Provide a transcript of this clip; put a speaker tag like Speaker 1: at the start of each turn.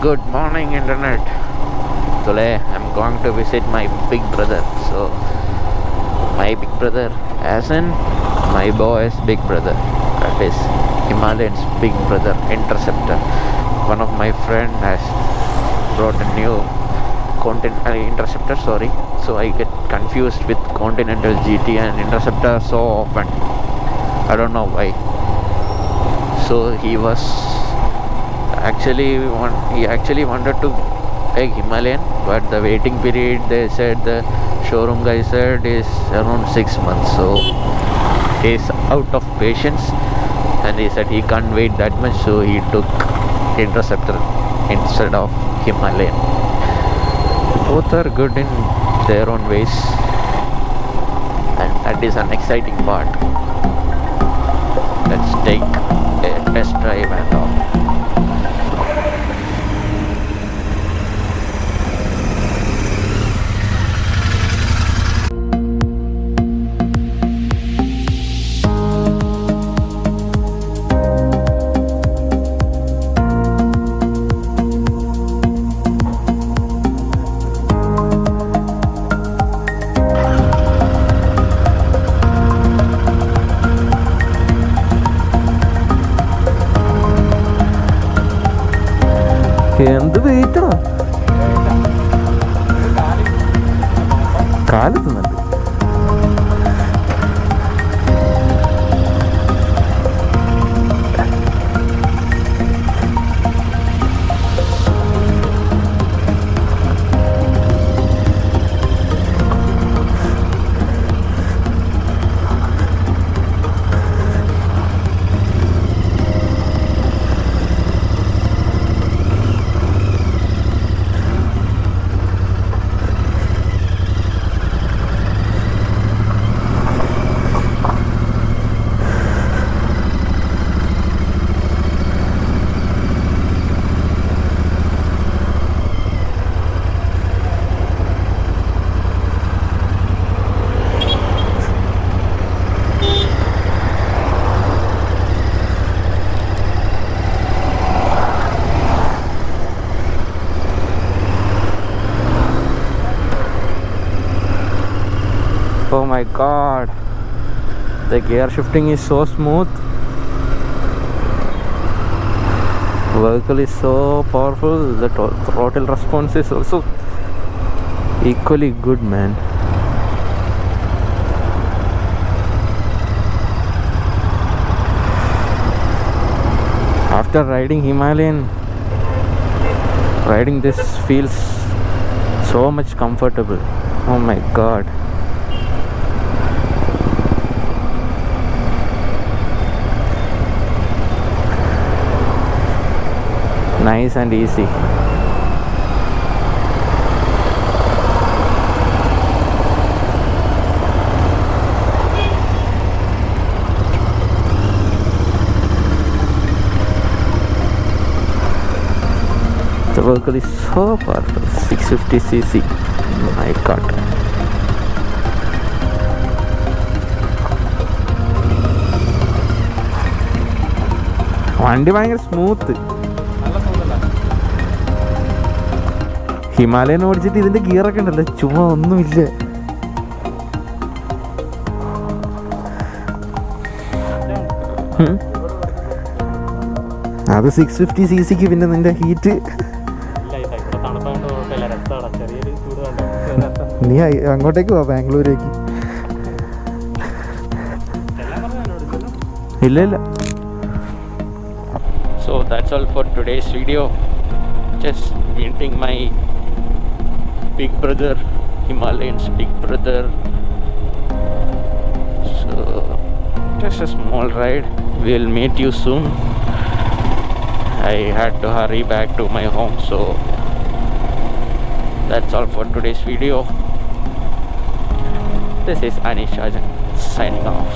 Speaker 1: Good morning, internet. Today I'm going to visit my big brother. So, my big brother, as in my boy's big brother. That is Himalayan's big brother, Interceptor. One of my friend has brought a new Interceptor. Sorry, so I get confused with Continental GT and Interceptor so often. I don't know why. So he actually wanted to take Himalayan, but the waiting period, they said, the showroom guy said, is around 6 months. So he's out of patience and he said he can't wait that much, so he took Interceptor instead of Himalayan. Both are good in their own ways, and that is an exciting part. Let's take a test drive and all. എന്ത് വെയിറ്റാ കാലെത്തുന്നുണ്ട്. Oh my god, the gear shifting is so smooth. Vehicle is so powerful. The throttle response is also equally good, man. After riding Himalayan, riding this feels so much comfortable. Oh my god. Nice and easy. The vehicle is so powerful. 650cc. My god. വണ്ടി ഭയങ്കര smooth. Himalayan ഓടിച്ചിട്ട് ഇതിന്റെ ഗിയറൊക്കെ ഉണ്ടല്ലോ, ചുമ്മാ ഒന്നുമില്ല. അത് 650cc പിന്നെ നിന്റെ ഹീറ്റ്. നീ അങ്ങോട്ടേക്ക് പോവാ, ബാംഗ്ലൂരേക്ക്. ഇല്ല. So that's all for today's video. Just meeting my big brother, Himalayan's big brother. So just a small ride. We'll meet you soon. I had to hurry back to my home, so that's all for today's video. This is ANEESH SHAJAN signing off.